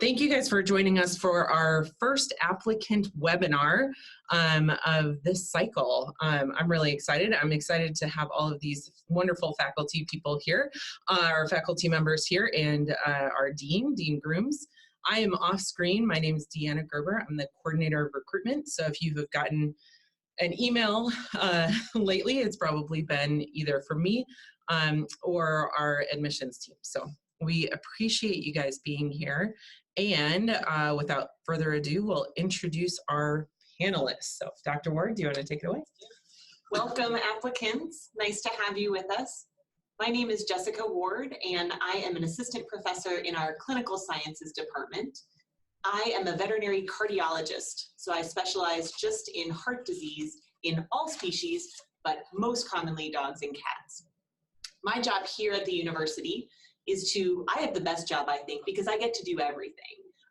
Thank you guys for joining us for our first applicant webinar of this cycle. I'm really excited. I'm excited to have all of these wonderful faculty people here, our faculty members here, and our Dean Grooms. I am off screen. My name is Deanna Gerber. I'm the coordinator of recruitment. So if you have gotten an email lately, it's probably been either from me or our admissions team. So we appreciate you guys being here. And without further ado, we'll introduce our panelists. So Dr. Ward, do you want to take it away? Welcome, applicants. Nice to have you with us. My name is Jessica Ward, and I am an assistant professor in our clinical sciences department. I am a veterinary cardiologist, so I specialize just in heart disease in all species, but most commonly dogs and cats. My job here at the university is I have the best job, I think, because I get to do everything.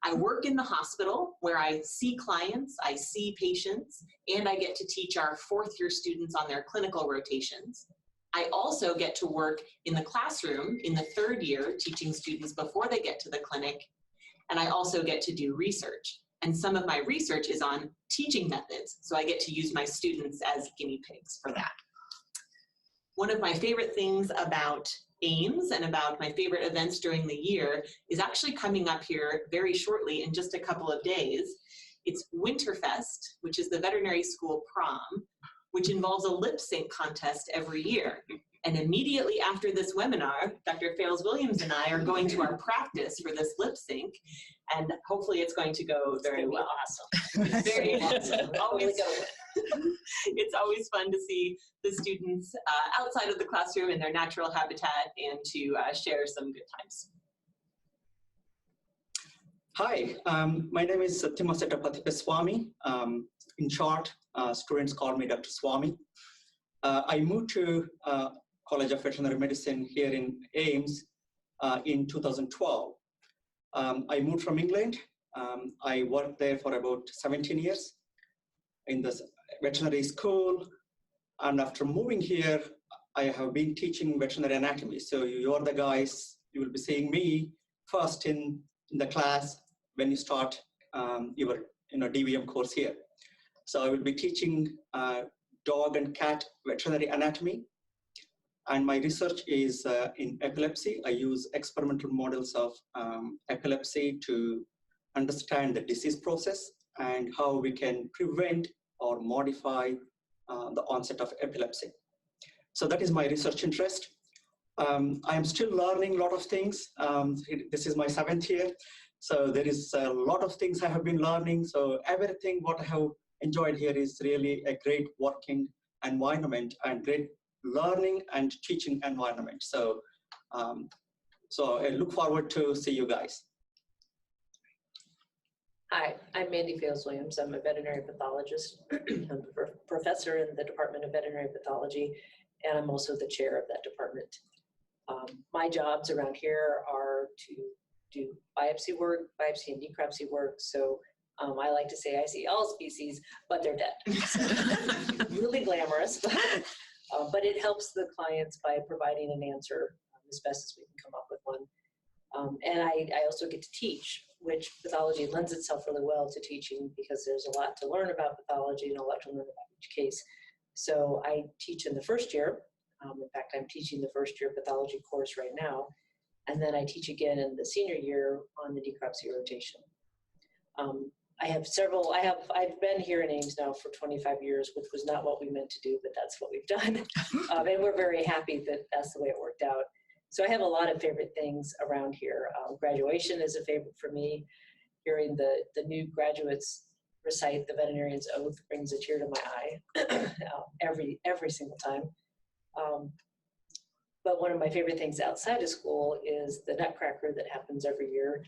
I work in the hospital where I see clients, I see patients, and I get to teach our fourth-year students on their clinical rotations. I also get to work in the classroom in the third year, teaching students before they get to the clinic, and I also get to do research. And some of my research is on teaching methods, so I get to use my students as guinea pigs for that. One of my favorite things about AIMS and about my favorite events during the year is actually coming up here very shortly in just a couple of days. It's Winterfest, which is the veterinary school prom, which involves a lip sync contest every year. And immediately after this webinar, Dr. Fales-Williams and I are going to our practice for this lip sync, and hopefully it's going to go very well. Awesome. Very awesome. It's always fun to see the students outside of the classroom in their natural habitat and to share some good times. Hi, my name is Swamy. In short, students call me Dr. Swamy. I moved to College of Veterinary Medicine here in AIMS in 2012. I moved from England. I worked there for about 17 years in the veterinary school. And after moving here, I have been teaching veterinary anatomy. So you're the guys, you will be seeing me first in the class when you start your DVM course here. So I will be teaching dog and cat veterinary anatomy. And my research is in epilepsy. I use experimental models of epilepsy to understand the disease process and how we can prevent or modify the onset of epilepsy. So that is my research interest. I am still learning a lot of things. This is my 7th year. So there is a lot of things I have been learning. So everything what I have enjoyed here is really a great working environment and great learning and teaching environment. So, so I look forward to see you guys. Hi, I'm Mandy Fales-Williams. I'm a veterinary pathologist. I'm a professor in the Department of Veterinary Pathology, and I'm also the chair of that department. My jobs around here are to do biopsy work, biopsy and necropsy work. So I like to say I see all species, but they're dead. So, really glamorous, but it helps the clients by providing an answer as best as we can come up with one. And I also get to teach, which pathology lends itself really well to teaching because there's a lot to learn about pathology and a lot to learn about each case. So I teach in the first year. In fact, I'm teaching the first year pathology course right now. And then I teach again in the senior year on the necropsy rotation. I've been here in AIMS now for 25 years, which was not what we meant to do, but that's what we've done. And we're very happy that that's the way it worked out. So I have a lot of favorite things around here. Graduation is a favorite for me. Hearing the new graduates recite the veterinarian's oath brings a tear to my eye every single time. But one of my favorite things outside of school is the Nutcracker that happens every year.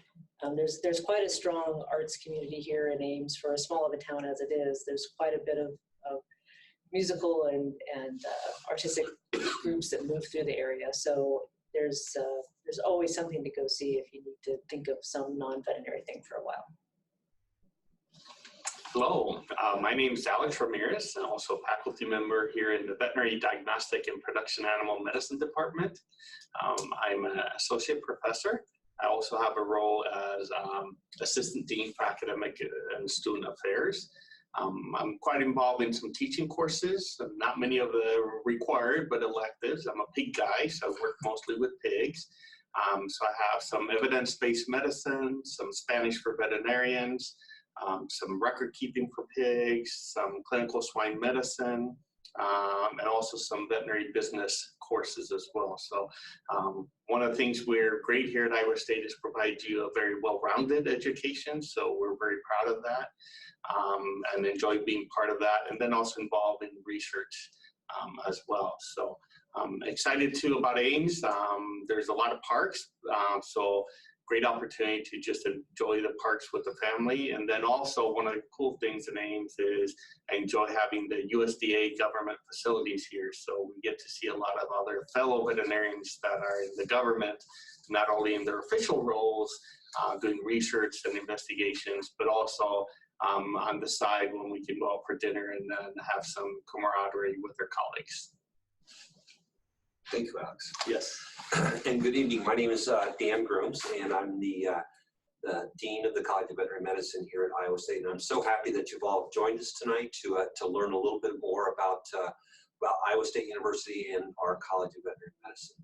There's quite a strong arts community here in AIMS for as small of a town as it is. There's quite a bit of musical and artistic groups that move through the area. So there's always something to go see if you need to think of some non-veterinary thing for a while. Hello, my name is Alex Ramirez. I'm also a faculty member here in the Veterinary Diagnostic and Production Animal Medicine Department. I'm an associate professor I also have a role as Assistant Dean for Academic and Student Affairs. I'm quite involved in some teaching courses, not many of the required, but electives. I'm a pig guy, so I work mostly with pigs. So I have some evidence-based medicine, some Spanish for veterinarians, some record keeping for pigs, some clinical swine medicine, and also some veterinary business courses as well. So one of the things we're great here at Iowa State is provide you a very well-rounded education. So we're very proud of that and enjoy being part of that. And then also involved in research as well. So I'm excited too about Ames. There's a lot of parks. So great opportunity to just enjoy the parks with the family. And then also one of the cool things in Ames is I enjoy having the USDA government facilities here. So we get to see a lot of other fellow veterinarians that are in the government, not only in their official roles, doing research and investigations, but also on the side when we can go out for dinner and have some camaraderie with their colleagues. Thank you, Alex. Yes. And good evening. My name is Dan Grooms, and I'm the Dean of the College of Veterinary Medicine here at Iowa State. And I'm so happy that you've all joined us tonight to learn a little bit more about Iowa State University and our College of Veterinary Medicine.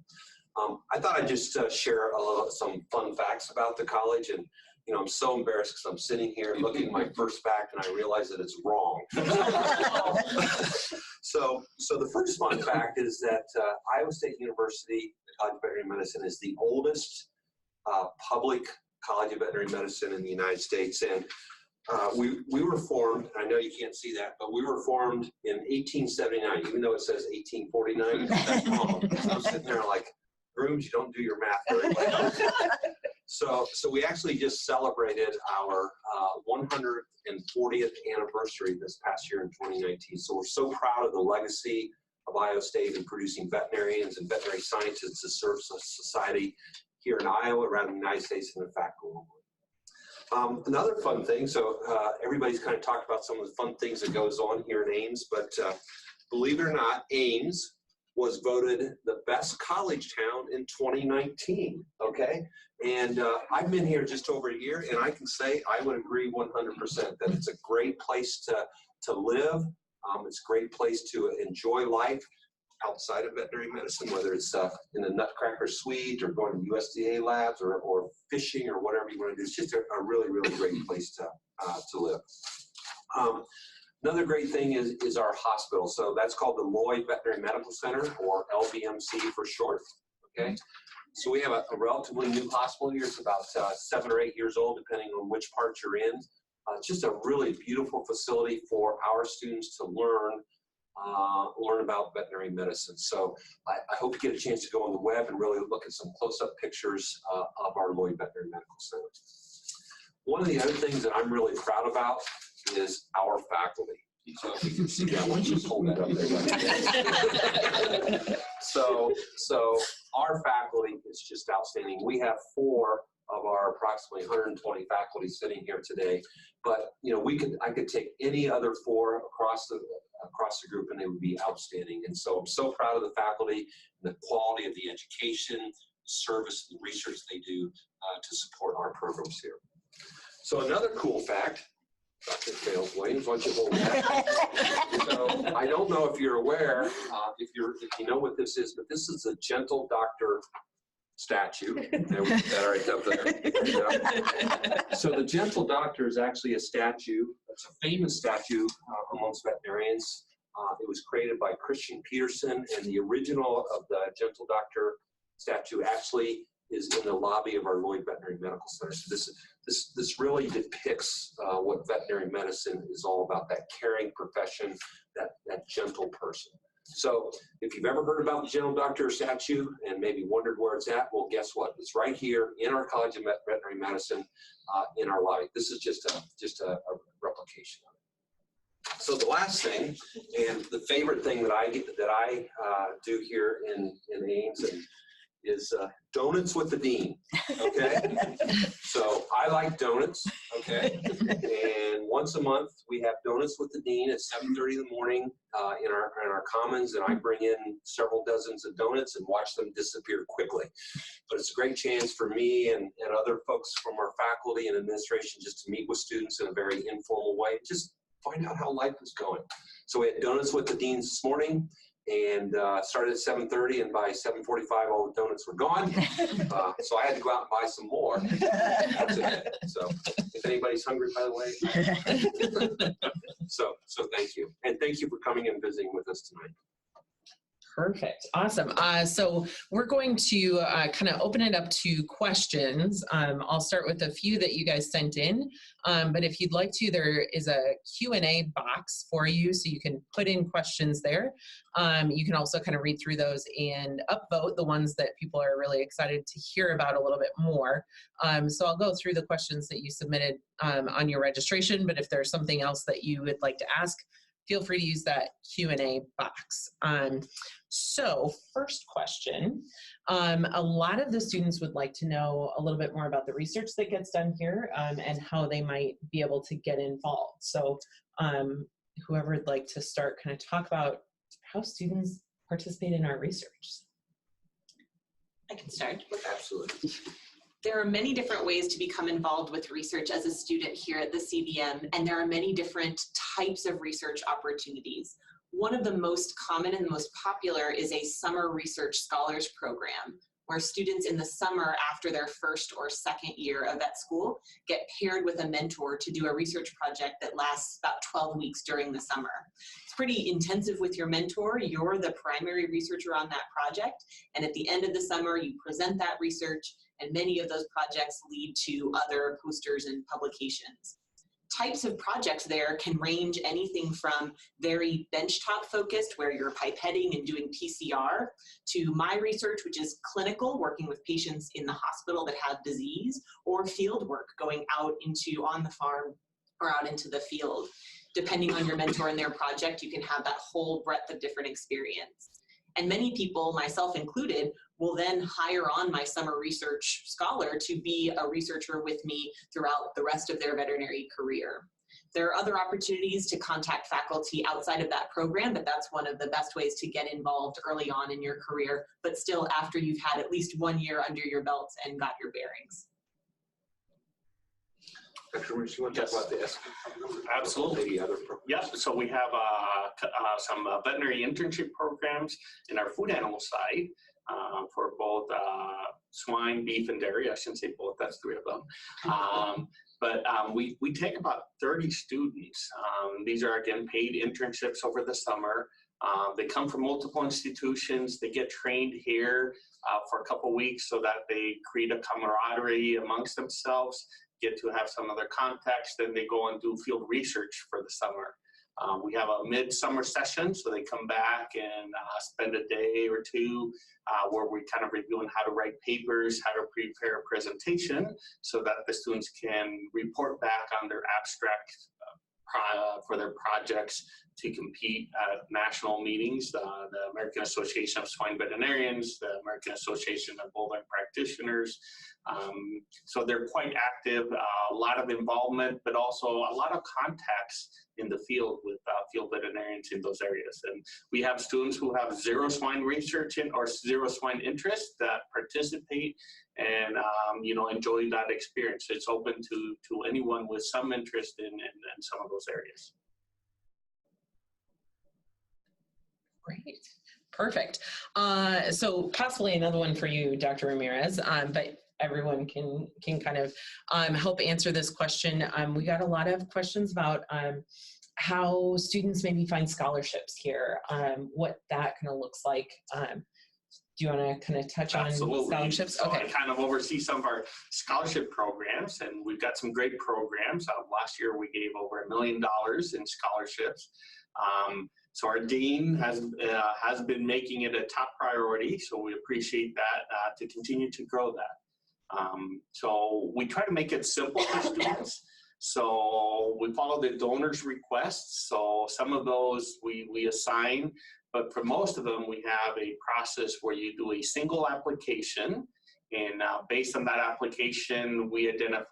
I thought I'd just share some fun facts about the college. And you know, I'm so embarrassed because I'm sitting here looking at my first fact and I realize that it's wrong. So the first fun fact is that Iowa State University, the College of Veterinary Medicine, is the oldest public College of Veterinary Medicine in the United States. And we were formed, I know you can't see that, but we were formed in 1879, even though it says 1849. That's wrong. So I'm sitting there like, Grooms, you don't do your math very well. So we actually just celebrated our 140th anniversary this past year in 2019. So we're so proud of the legacy of Iowa State in producing veterinarians and veterinary scientists to serve society here in Iowa, around the United States, and in fact globally. Another fun thing, so everybody's kind of talked about some of the fun things that goes on here in Ames, but believe it or not, Ames was voted the best college town in 2019, okay? And I've been here just over a year, and I can say I would agree 100% that it's a great place to live. It's a great place to enjoy life outside of veterinary medicine, whether it's in the Nutcracker Suite or going to USDA labs or fishing or whatever you want to do. It's just a really, really great place to live. Another great thing is our hospital. So that's called the Lloyd Veterinary Medical Center, or LVMC for short, okay? So we have a relatively new hospital here. It's about 7 or 8 years old, depending on which part you're in. It's just a really beautiful facility for our students to learn about veterinary medicine. So I hope you get a chance to go on the web and really look at some close-up pictures of our Lloyd Veterinary Medical Center. One of the other things that I'm really proud about is our faculty. So if you can see that, once you hold that up there. So our faculty is just outstanding. We have 4 of our approximately 120 faculty sitting here today, but you know, I could take any other 4 across the group and they would be outstanding. And so I'm so proud of the faculty and the quality of the education, service, and research they do to support our programs here. So another cool fact, Dr. Fails Williams, why don't you hold that? So I don't know if you're aware, if you know what this is, but this is a Gentle Doctor statue. That right up there. Yeah. So the Gentle Doctor is actually a statue. It's a famous statue amongst veterinarians. It was created by Christian Peterson, and the original of the Gentle Doctor statue actually is in the lobby of our Lloyd Veterinary Medical Center. So this really depicts what veterinary medicine is all about, that caring profession, that gentle person. So if you've ever heard about the Gentle Doctor statue and maybe wondered where it's at, well, guess what? It's right here in our College of Veterinary Medicine in our lobby. This is just a replication of it. So the last thing, and the favorite thing that I do here in Ames, and is Donuts with the Dean, okay? So I like donuts, okay? And once a month, we have Donuts with the Dean at 7:30 in the morning in our commons, and I bring in several dozens of donuts and watch them disappear quickly. But it's a great chance for me and other folks from our faculty and administration just to meet with students in a very informal way, just find out how life is going. So we had Donuts with the Deans this morning, and started at 7:30, and by 7:45 all the donuts were gone. So I had to go out and buy some more. That's it. So if anybody's hungry, by the way. So thank you. And thank you for coming and visiting with us tonight. Perfect. Awesome. So we're going to kind of open it up to questions. I'll start with a few that you guys sent in, but if you'd like to, there is a Q&A box for you, so you can put in questions there. You can also kind of read through those and upvote the ones that people are really excited to hear about a little bit more. So I'll go through the questions that you submitted on your registration, but if there's something else that you would like to ask, feel free to use that Q&A box. So first question, a lot of the students would like to know a little bit more about the research that gets done here and how they might be able to get involved. So whoever would like to start kind of talk about how students participate in our research. I can start. Absolutely. There are many different ways to become involved with research as a student here at the CVM, and there are many different types of research opportunities. One of the most common and most popular is a summer research scholars program, where students in the summer after their first or second year of vet school get paired with a mentor to do a research project that lasts about 12 weeks during the summer. It's pretty intensive with your mentor. You're the primary researcher on that project, and at the end of the summer, you present that research, and many of those projects lead to other posters and publications. Types of projects there can range anything from very benchtop focused, where you're pipetting and doing PCR, to my research, which is clinical, working with patients in the hospital that have disease, or field work, going out on the farm or out into the field. Depending on your mentor and their project, you can have that whole breadth of different experience. And many people, myself included, will then hire on my summer research scholar to be a researcher with me throughout the rest of their veterinary career. There are other opportunities to contact faculty outside of that program, but that's one of the best ways to get involved early on in your career, but still after you've had at least 1 year under your belt and got your bearings. Dr. Ramirez, you want to talk about the SQ? Absolutely. Other programs? Yes, so we have some veterinary internship programs in our food animal side for both swine, beef, and dairy. I shouldn't say both, that's 3 of them. But we take about 30 students. These are, again, paid internships over the summer. They come from multiple institutions. They get trained here for a couple weeks so that they create a camaraderie amongst themselves, get to have some other contacts, then they go and do field research for the summer. We have a midsummer session, so they come back and spend a day or two where we kind of reviewing how to write papers, how to prepare a presentation so that the students can report back on their abstract for their projects to compete at national meetings, the American Association of Swine Veterinarians, the American Association of Bovine Practitioners. So they're quite active, a lot of involvement, but also a lot of contacts in the field with field veterinarians in those areas. And we have students who have zero swine research or zero swine interest that participate and enjoy that experience. It's open to anyone with some interest in some of those areas. Great. Perfect. So possibly another one for you, Dr. Ramirez, but everyone can kind of help answer this question. We got a lot of questions about how students maybe find scholarships here, what that kind of looks like. Do you want to kind of touch on scholarships? So okay. I kind of oversee some of our scholarship programs, and we've got some great programs. Last year we gave over $1 million in scholarships. So our dean has been making it a top priority, so we appreciate that to continue to grow that. So we try to make it simple for students. So we follow the donors' requests. So some of those we assign But for most of them, we have a process where you do a single application, and based on that application, we identify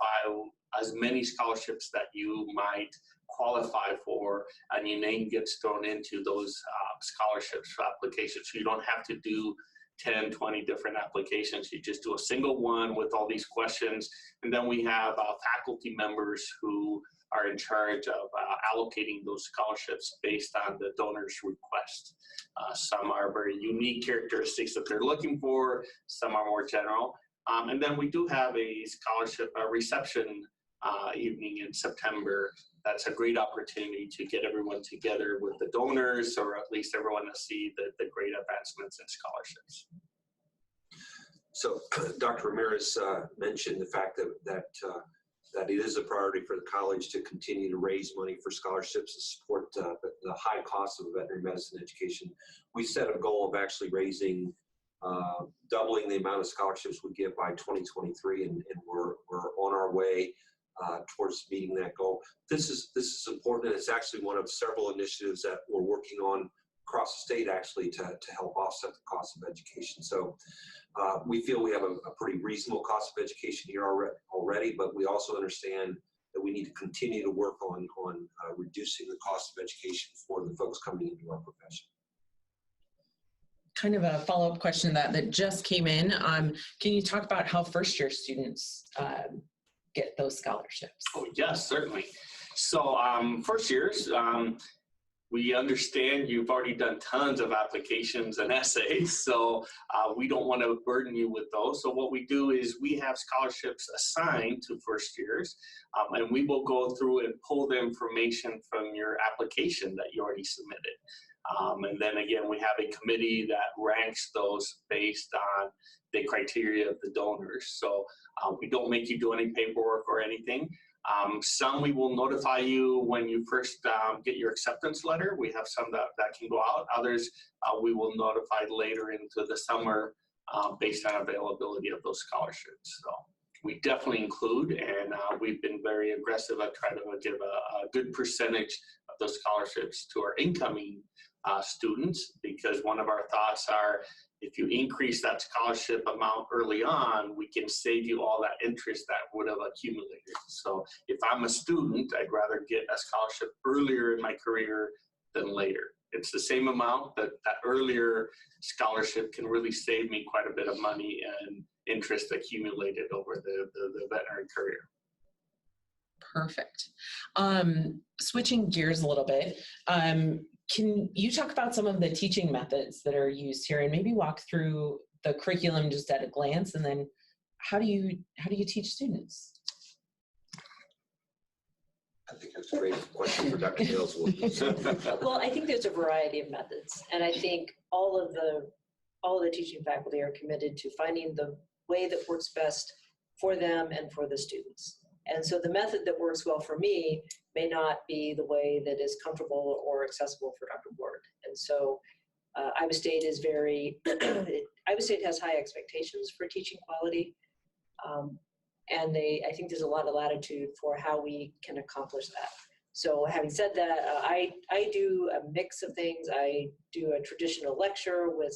as many scholarships that you might qualify for, and your name gets thrown into those scholarships applications. So you don't have to do 10, 20 different applications. You just do a single one with all these questions. And then we have faculty members who are in charge of allocating those scholarships based on the donor's request. Some are very unique characteristics that they're looking for, some are more general. And then we do have a scholarship reception evening in September. That's a great opportunity to get everyone together with the donors, or at least everyone to see the great advancements in scholarships. So Dr. Ramirez mentioned the fact that it is a priority for the college to continue to raise money for scholarships to support the high cost of veterinary medicine education. We set a goal of actually raising, doubling the amount of scholarships we give by 2023, and we're on our way towards meeting that goal. This is important, and it's actually one of several initiatives that we're working on across the state actually to help offset the cost of education. So we feel we have a pretty reasonable cost of education here already, but we also understand that we need to continue to work on reducing the cost of education for the folks coming into our profession. Kind of a follow-up question that just came in. Can you talk about how first-year students get those scholarships? Oh, yes, certainly. So first years, we understand you've already done tons of applications and essays, so we don't want to burden you with those. So what we do is we have scholarships assigned to first years, and we will go through and pull the information from your application that you already submitted. And then again, we have a committee that ranks those based on the criteria of the donors. So we don't make you do any paperwork or anything. Some we will notify you when you first get your acceptance letter. We have some that can go out. Others we will notify later into the summer based on availability of those scholarships. So we definitely include, and we've been very aggressive at trying to give a good percentage of those scholarships to our incoming students, because one of our thoughts are, if you increase that scholarship amount early on, we can save you all that interest that would have accumulated. So if I'm a student, I'd rather get a scholarship earlier in my career than later. It's the same amount, but that earlier scholarship can really save me quite a bit of money and interest accumulated over the veterinary career. Perfect. Switching gears a little bit, can you talk about some of the teaching methods that are used here, and maybe walk through the curriculum just at a glance, and then how do you teach students? I think that's a great question for Dr. Mills. Well, I think there's a variety of methods, and I think all of the teaching faculty are committed to finding the way that works best for them and for the students. And so the method that works well for me may not be the way that is comfortable or accessible for Dr. Ward. And so Iowa State is Iowa State has high expectations for teaching quality. And I think there's a lot of latitude for how we can accomplish that. So having said that, I do a mix of things. I do a traditional lecture with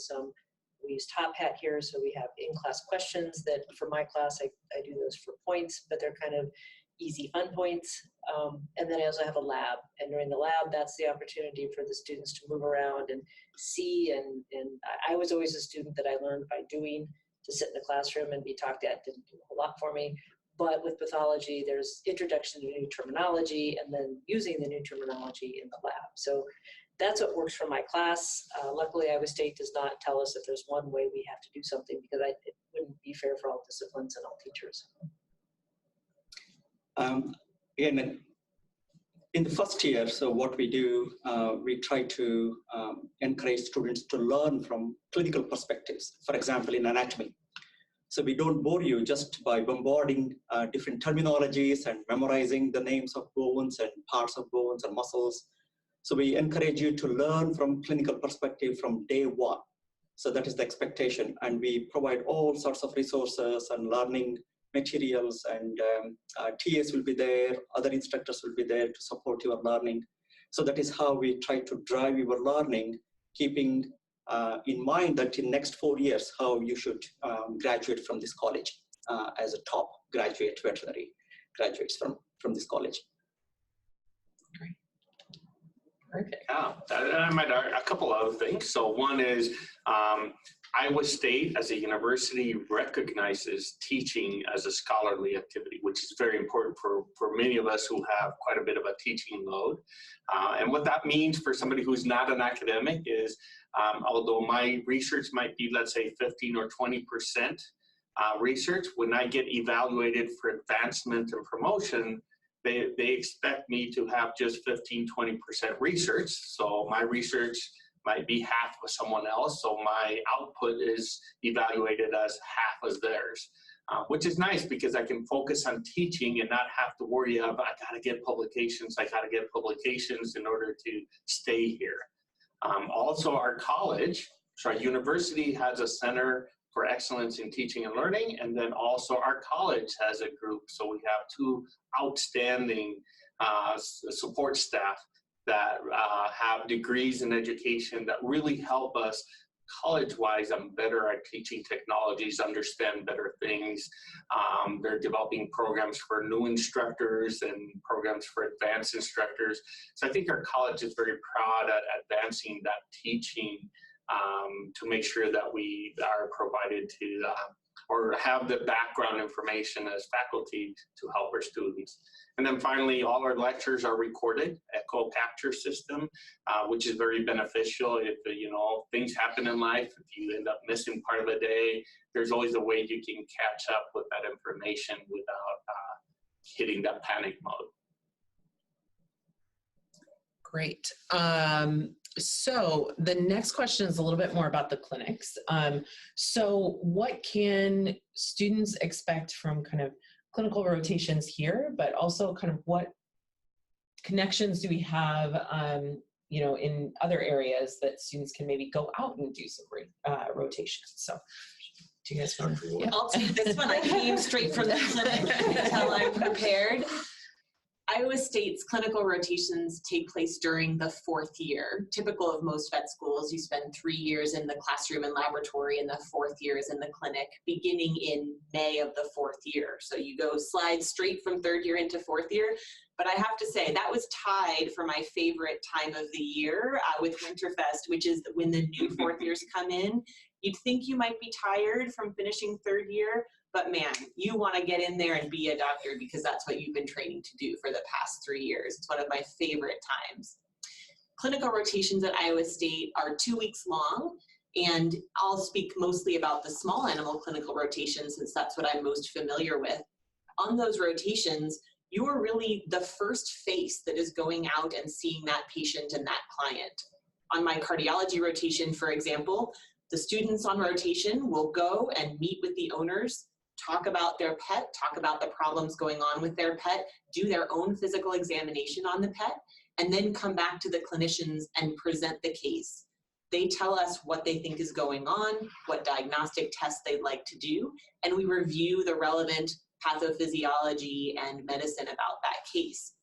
we use Top Hat here, so we have in-class questions that for my class, I do those for points, but they're kind of easy, fun points. And then I also have a lab, and during the lab, that's the opportunity for the students to move around and see, and I was always a student that I learned by doing. To sit in the classroom and be talked at didn't do a whole lot for me. But with pathology, there's introduction to new terminology and then using the new terminology in the lab. So that's what works for my class. Luckily, Iowa State does not tell us if there's one way we have to do something, because it wouldn't be fair for all disciplines and all teachers. Again, in the first year, so what we do, we try to encourage students to learn from clinical perspectives, for example, in anatomy. So we don't bore you just by bombarding different terminologies and memorizing the names of bones and parts of bones and muscles. So we encourage you to learn from clinical perspective from day one. So that is the expectation. And we provide all sorts of resources and learning materials, and TAs will be there, other instructors will be there to support your learning. So that is how we try to drive your learning keeping in mind that in next 4 years, how you should graduate from this college as a top graduate veterinary graduates from this college. Great. Perfect. Yeah, I might add a couple other things. So one is Iowa State as a university recognizes teaching as a scholarly activity, which is very important for many of us who have quite a bit of a teaching load. And what that means for somebody who's not an academic is, although my research might be, let's say, 15 or 20% research, when I get evaluated for advancement and promotion, they expect me to have just 15, 20% research. So my research might be half of someone else. So my output is evaluated as half as theirs, which is nice because I can focus on teaching and not have to worry about, I got to get publications in order to stay here. Also, our college, so our university has a center for excellence in teaching and learning, and then also our college has a group. So we have two outstanding support staff that have degrees in education that really help us college-wise. I'm better at teaching technologies, understand better things. They're developing programs for new instructors and programs for advanced instructors. So I think our college is very proud at advancing that teaching to make sure that we are provided to or have the background information as faculty to help our students. And then finally, all our lectures are recorded, echo capture system, which is very beneficial. If things happen in life, if you end up missing part of a day, there's always a way you can catch up with that information without hitting that panic mode. Great. So the next question is a little bit more about the clinics. So what can students expect from kind of clinical rotations here, but also kind of what connections do we have, in other areas that students can maybe go out and do some rotations? So do you guys want to? Yeah. I'll take this one. I came straight from the clinic until I'm prepared. Iowa State's clinical rotations take place during the 4th year. Typical of most vet schools, you spend 3 years in the classroom and laboratory, and the 4th year is in the clinic, beginning in May of the 4th year. So you slide straight from 3rd year into 4th year. But I have to say, that was tied for my favorite time of the year with Winterfest, which is when the new 4th years come in. You'd think you might be tired from finishing 3rd year, but man, you want to get in there and be a doctor because that's what you've been training to do for the past 3 years. It's one of my favorite times. Clinical rotations at Iowa State are 2 weeks long, and I'll speak mostly about the small animal clinical rotations since that's what I'm most familiar with. On those rotations, you are really the first face that is going out and seeing that patient and that client. On my cardiology rotation, for example, the students on rotation will go and meet with the owners, talk about their pet, talk about the problems going on with their pet, do their own physical examination on the pet, and then come back to the clinicians and present the case. They tell us what they think is going on, what diagnostic tests they'd like to do, and we review the relevant pathophysiology and medicine about that case.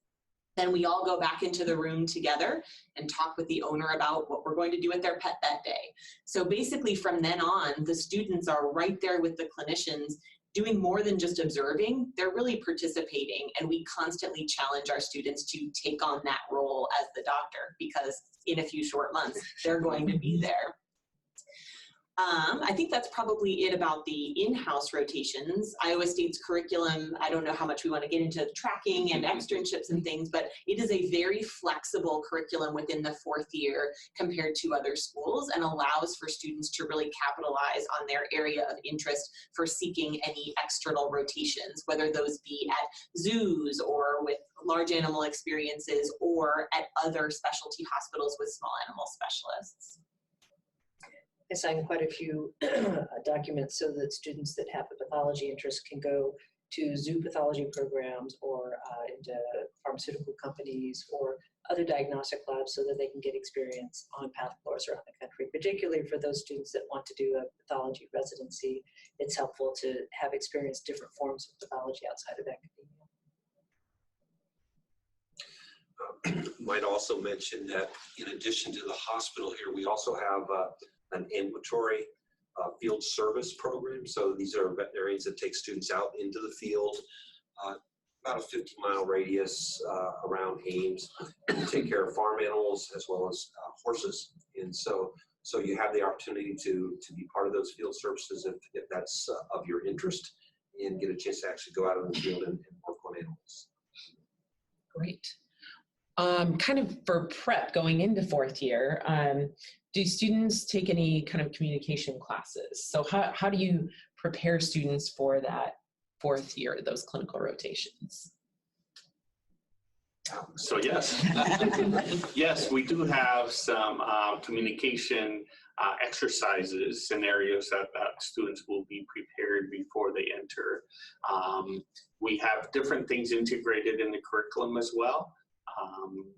Then we all go back into the room together and talk with the owner about what we're going to do with their pet that day. So basically from then on, the students are right there with the clinicians doing more than just observing, they're really participating, and we constantly challenge our students to take on that role as the doctor because in a few short months, they're going to be there. I think that's probably it about the in-house rotations. Iowa State's curriculum, I don't know how much we want to get into tracking and externships and things, but it is a very flexible curriculum within the 4th year compared to other schools and allows for students to really capitalize on their area of interest for seeking any external rotations, whether those be at zoos or with large animal experiences or at other specialty hospitals with small animal specialists. I signed quite a few documents so that students that have a pathology interest can go to zoo pathology programs or into pharmaceutical companies or other diagnostic labs so that they can get experience on path floors around the country. Particularly for those students that want to do a pathology residency, it's helpful to have experienced different forms of pathology outside of academia. might also mention that in addition to the hospital here, we also have an ambulatory field service program. So these are veterinarians that take students out into the field, about a 50-mile radius around Ames, to take care of farm animals as well as horses. And so you have the opportunity to be part of those field services if that's of your interest, and get a chance to actually go out in the field and work on animals. Great. Kind of for prep going into fourth year, do students take any kind of communication classes? So how do you prepare students for that fourth year, those clinical rotations? So yes, yes, we do have some communication exercises, scenarios that students will be prepared before they enter. We have different things integrated in the curriculum as well.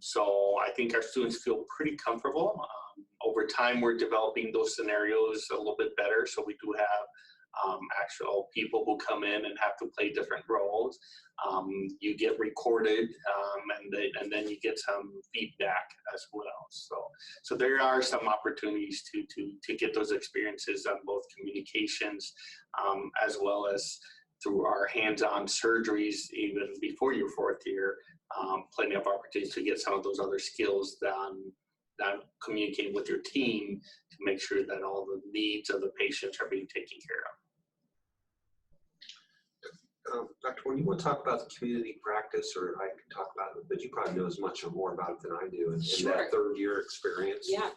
So I think our students feel pretty comfortable. Over time, we're developing those scenarios a little bit better. So we do have actual people who come in and have to play different roles. You get recorded, and then you get some feedback as well. So there are some opportunities to get those experiences on both communications, as well as through our hands-on surgeries, even before your fourth year. Plenty of opportunities to get some of those other skills done, communicating with your team to make sure that all the needs of the patients are being taken care of. Dr. Warren, you want to talk about the community practice, or I can talk about it, but you probably know as much or more about it than I do, and Sure. that third year experience. Yeah.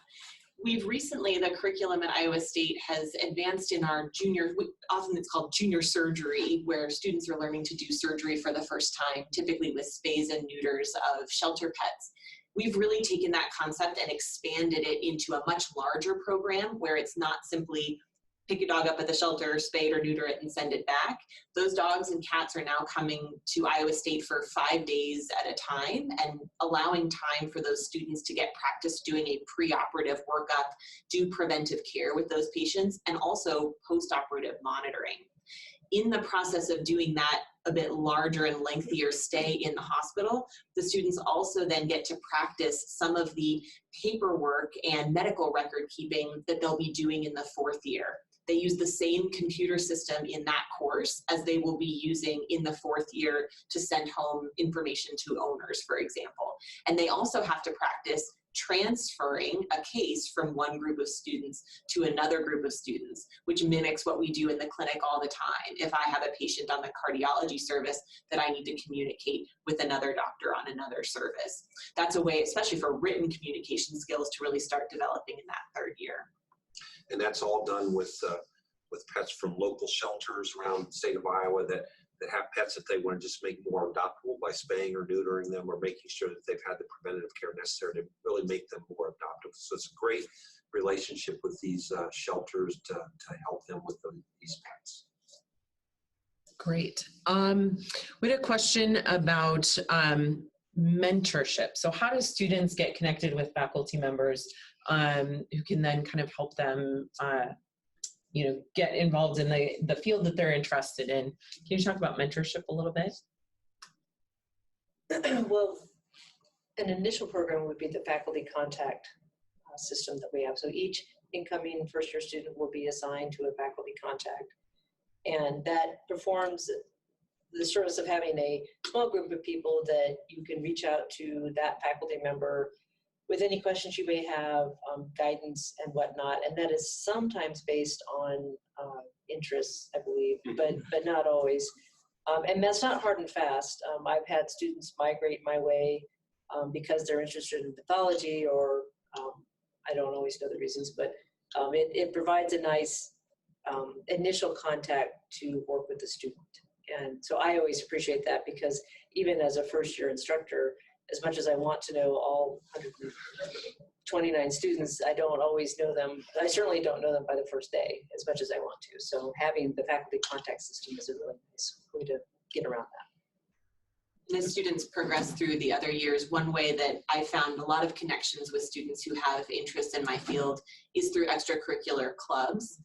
We've recently, the curriculum at Iowa State has advanced in our junior, often it's called junior surgery, where students are learning to do surgery for the first time, typically with spays and neuters of shelter pets. We've really taken that concept and expanded it into a much larger program where it's not simply pick your dog up at the shelter, spay or neuter it, and send it back. Those dogs and cats are now coming to Iowa State for 5 days at a time, and allowing time for those students to get practice doing a preoperative workup, do preventive care with those patients, and also postoperative monitoring. In the process of doing that a bit larger and lengthier stay in the hospital, the students also then get to practice some of the paperwork and medical record keeping that they'll be doing in the fourth year. They use the same computer system in that course as they will be using in the fourth year to send home information to owners, for example. And they also have to practice transferring a case from one group of students to another group of students, which mimics what we do in the clinic all the time. If I have a patient on the cardiology service that I need to communicate with another doctor on another service. That's a way, especially for written communication skills, to really start developing in that third year. And that's all done with pets from local shelters around the state of Iowa that have pets that they want to just make more adoptable by spaying or neutering them, or making sure that they've had the preventative care necessary to really make them more adoptable. So it's a great relationship with these shelters to help them with these pets. Great. We had a question about mentorship. So how do students get connected with faculty members who can then kind of help them get involved in the field that they're interested in? Can you talk about mentorship a little bit? Well, an initial program would be the faculty contact system that we have. So each incoming first-year student will be assigned to a faculty contact, and that performs the service of having a small group of people that you can reach out to that faculty member with any questions you may have, guidance and whatnot. And that is sometimes based on interests, I believe, but not always. And that's not hard and fast. I've had students migrate my way because they're interested in pathology, or I don't always know the reasons, but it provides a nice initial contact to work with the student. And so I always appreciate that, because even as a first-year instructor, as much as I want to know all 129 students, I don't always know them. I certainly don't know them by the first day as much as I want to. So having the faculty contact system is a really nice way to get around that. And as students progress through the other years, one way that I found a lot of connections with students who have interest in my field is through extracurricular clubs.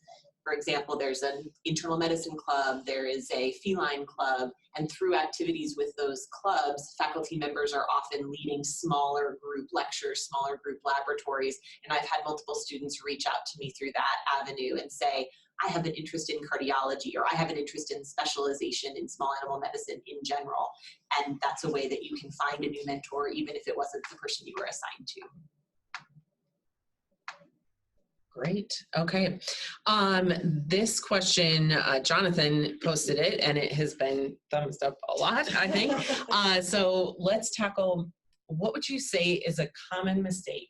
For example, there's an internal medicine club, there is a feline club, and through activities with those clubs, faculty members are often leading smaller group lectures, smaller group laboratories, and I've had multiple students reach out to me through that avenue and say, I have an interest in cardiology, or I have an interest in specialization in small animal medicine in general. And that's a way that you can find a new mentor, even if it wasn't the person you were assigned to. Great. Okay. This question, Jonathan posted it, and it has been thumbs up a lot, I think. So let's tackle, what would you say is a common mistake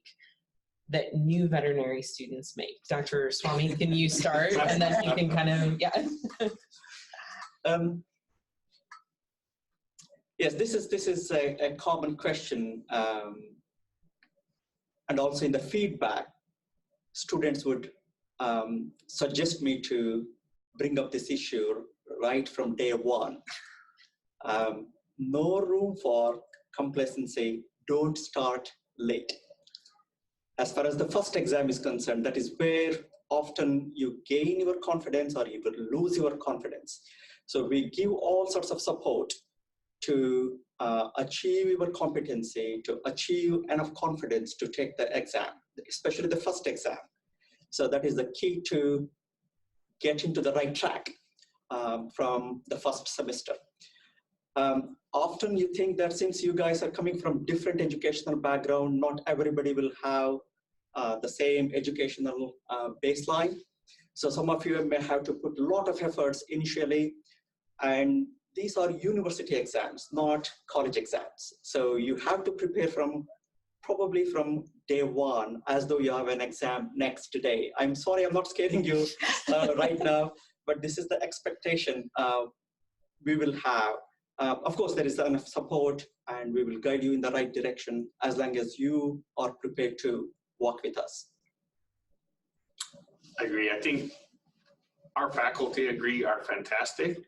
that new veterinary students make? Dr. Swamy, can you start? And then you can kind of, yeah. Yes, this is a common question. And also in the feedback, students would suggest me to bring up this issue right from day one. No room for complacency. Don't start late. As far as the first exam is concerned, that is where often you gain your confidence or you will lose your confidence. So we give all sorts of support to achieve your competency, to achieve enough confidence to take the exam, especially the first exam. So that is the key to get into the right track from the first semester. Often you think that since you guys are coming from different educational background, not everybody will have the same educational baseline. So some of you may have to put a lot of efforts initially, and these are university exams, not college exams. So you have to prepare probably from day one, as though you have an exam next day. I'm sorry, I'm not scaring you right now, but this is the expectation we will have. Of course, there is enough support, and we will guide you in the right direction as long as you are prepared to walk with us. I agree. I think our faculty are fantastic.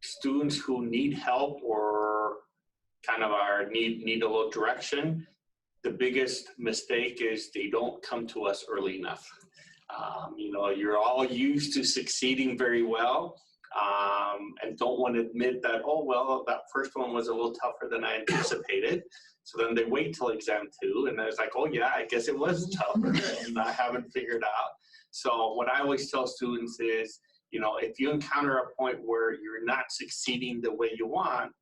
Students who need help or kind of need a little direction, the biggest mistake is they don't come to us early enough. You know, you're all used to succeeding very well, and don't want to admit that, oh, well, that first one was a little tougher than I anticipated. So then they wait till exam 2, and it's like, oh yeah, I guess it was tougher, and I haven't figured out. So what I always tell students is, you know, if you encounter a point where you're not succeeding the way you want,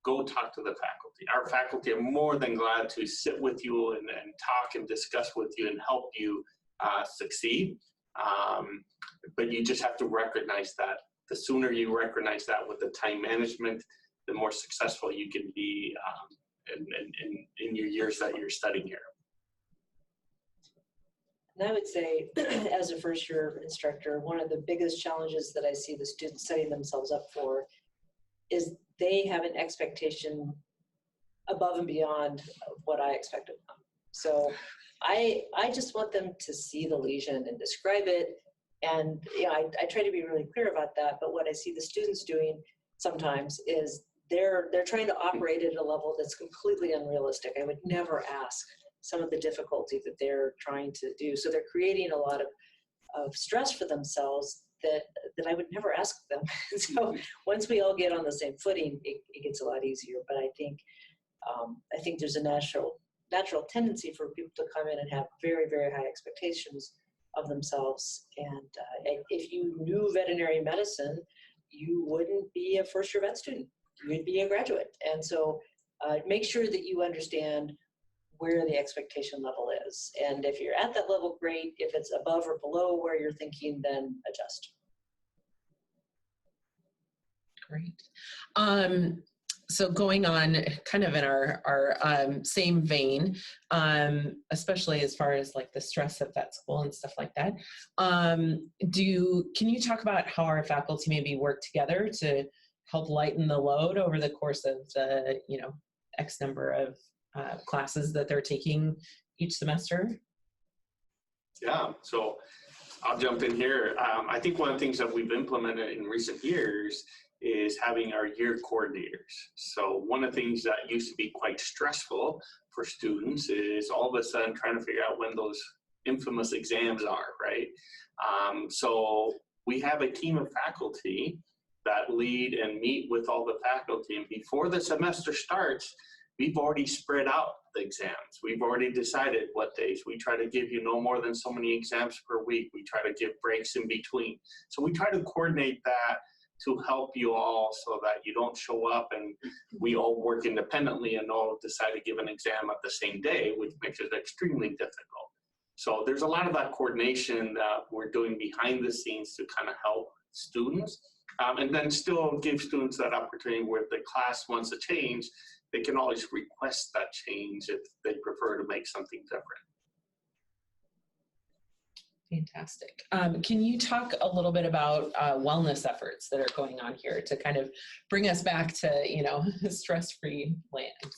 go talk to the faculty. Our faculty are more than glad to sit with you and talk and discuss with you and help you succeed. But you just have to recognize that. The sooner you recognize that with the time management, the more successful you can be in your years that you're studying here. And I would say, as a first-year instructor, one of the biggest challenges that I see the students setting themselves up for is they have an expectation above and beyond what I expect of them. So I just want them to see the lesion and describe it. And you know, I try to be really clear about that. But what I see the students doing sometimes is they're trying to operate at a level that's completely unrealistic. I would never ask some of the difficulty that they're trying to do. So they're creating a lot of stress for themselves that I would never ask them. So once we all get on the same footing, it gets a lot easier. But I think there's a natural tendency for people to come in and have very, very high expectations of themselves. And if you knew veterinary medicine, you wouldn't be a first-year vet student. You'd be a graduate. And so make sure that you understand where the expectation level is. And if you're at that level, great. If it's above or below where you're thinking, then adjust. Great. So going on kind of in our same vein, especially as far as like the stress of vet school and stuff like that, can you talk about how our faculty maybe work together to help lighten the load over the course of the, you know, X number of classes that they're taking each semester? Yeah, so I'll jump in here. I think one of the things that we've implemented in recent years is having our year coordinators. So one of the things that used to be quite stressful for students is all of a sudden trying to figure out when those infamous exams are, right? So we have a team of faculty that lead and meet with all the faculty, and before the semester starts, we've already spread out the exams. We've already decided what days. We try to give you no more than so many exams per week. We try to give breaks in between. So we try to coordinate that to help you all so that you don't show up and we all work independently and all decide to give an exam at the same day, which makes it extremely difficult. So there's a lot of that coordination that we're doing behind the scenes to kind of help students, and then still give students that opportunity where if the class wants to change, they can always request that change if they prefer to make something different. Fantastic. Can you talk a little bit about wellness efforts that are going on here to kind of bring us back to, you know, stress-free land?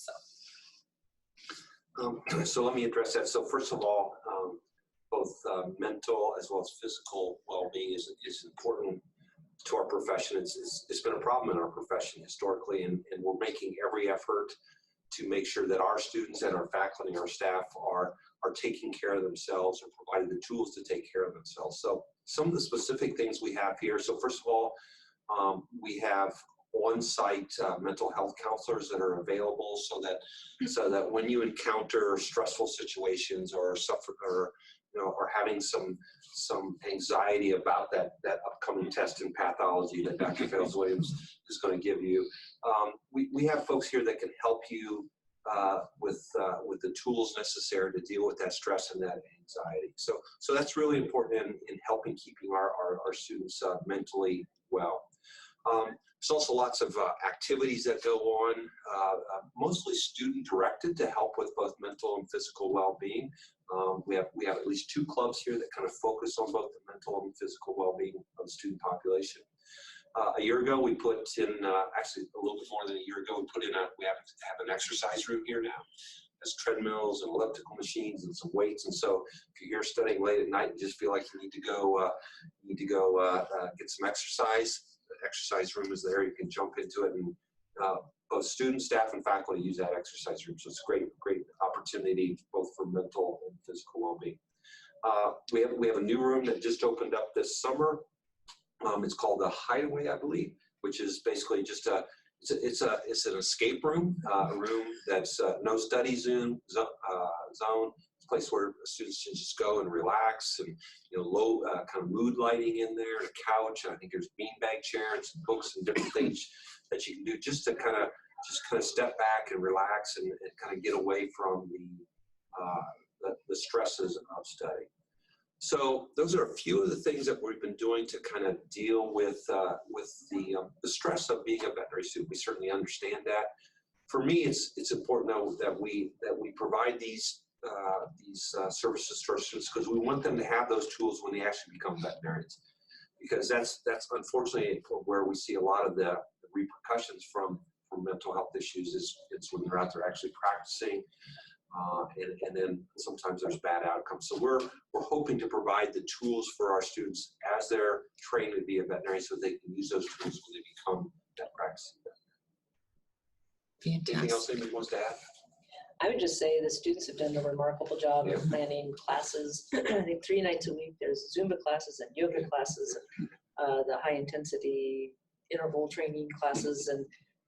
So let me address that. So first of all, both mental as well as physical well-being is important to our profession. It's been a problem in our profession historically, and we're making every effort to make sure that our students and our faculty and our staff are taking care of themselves and providing the tools to take care of themselves. So some of the specific things we have here. So first of all, we have on-site mental health counselors that are available so that when you encounter stressful situations or suffer or having some anxiety about that upcoming test in pathology that Dr. Fales-Williams is going to give you, we have folks here that can help you with the tools necessary to deal with that stress and that anxiety. So that's really important in helping keeping our students mentally well. There's also lots of activities that go on, mostly student directed to help with both mental and physical well-being. We have at least 2 clubs here that kind of focus on both the mental and physical well-being of the student population. A year ago, we put in, actually a little bit more than a year ago, we have an exercise room here now. There's treadmills and elliptical machines and some weights. And so if you're here studying late at night and just feel like you need to go get some exercise, the exercise room is there. You can jump into it, and both students, staff, and faculty use that exercise room. So it's a great opportunity both for mental and physical well-being. We have a new room that just opened up this summer. It's called the Hideaway, I believe, which is basically just it's an escape room, a room that's no study zone, a place where students can just go and relax, and low kind of mood lighting in there, and a couch, and I think there's beanbag chairs and some books and different things that you can do just to kind of step back and relax and kind of get away from the stresses of study. So those are a few of the things that we've been doing to kind of deal with the stress of being a veterinary student. We certainly understand that. For me, it's important though that we provide these services to our students because we want them to have those tools when they actually become veterinarians. Because that's unfortunately where we see a lot of the repercussions from mental health issues is when they're out there actually practicing. And then sometimes there's bad outcomes. So we're hoping to provide the tools for our students as they're trained to be a veterinarian so they can use those tools when they become that practicing veterinarian. Fantastic. Anything else anybody wants to add? I would just say the students have done a remarkable job of planning classes. I think 3 nights a week there's Zumba classes and yoga classes, and the high intensity interval training classes, and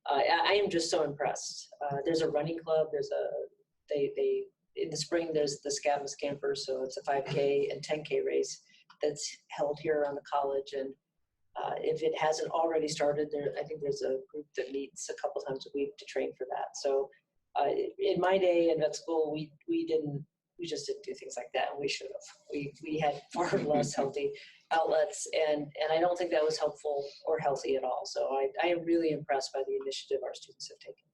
I am just so impressed. There's a running club. They in the spring there's the Scavus Camper, so it's a 5K and 10K race that's held here on the college, and if it hasn't already started, I think there's a group that meets a couple times a week to train for that. So in my day in vet school, we just didn't do things like that, and we should have. We had far less healthy outlets, and I don't think that was helpful or healthy at all. So I am really impressed by the initiative our students have taken.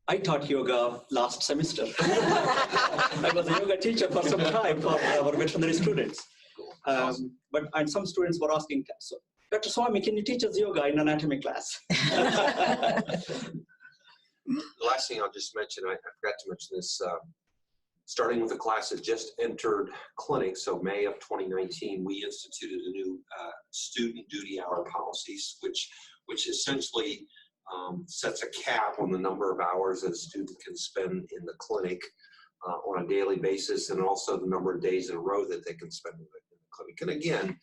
I taught yoga last semester. I was a yoga teacher for some time for our veterinary students. And some students were asking, so, Dr. Swamy, can you teach us yoga in anatomy class? The last thing I'll just mention, I forgot to mention this, starting with the class that just entered clinic, so May of 2019, we instituted a new student duty hour policies, which essentially sets a cap on the number of hours that a student can spend in the clinic on a daily basis, and also the number of days in a row that they can spend in the clinic. And again,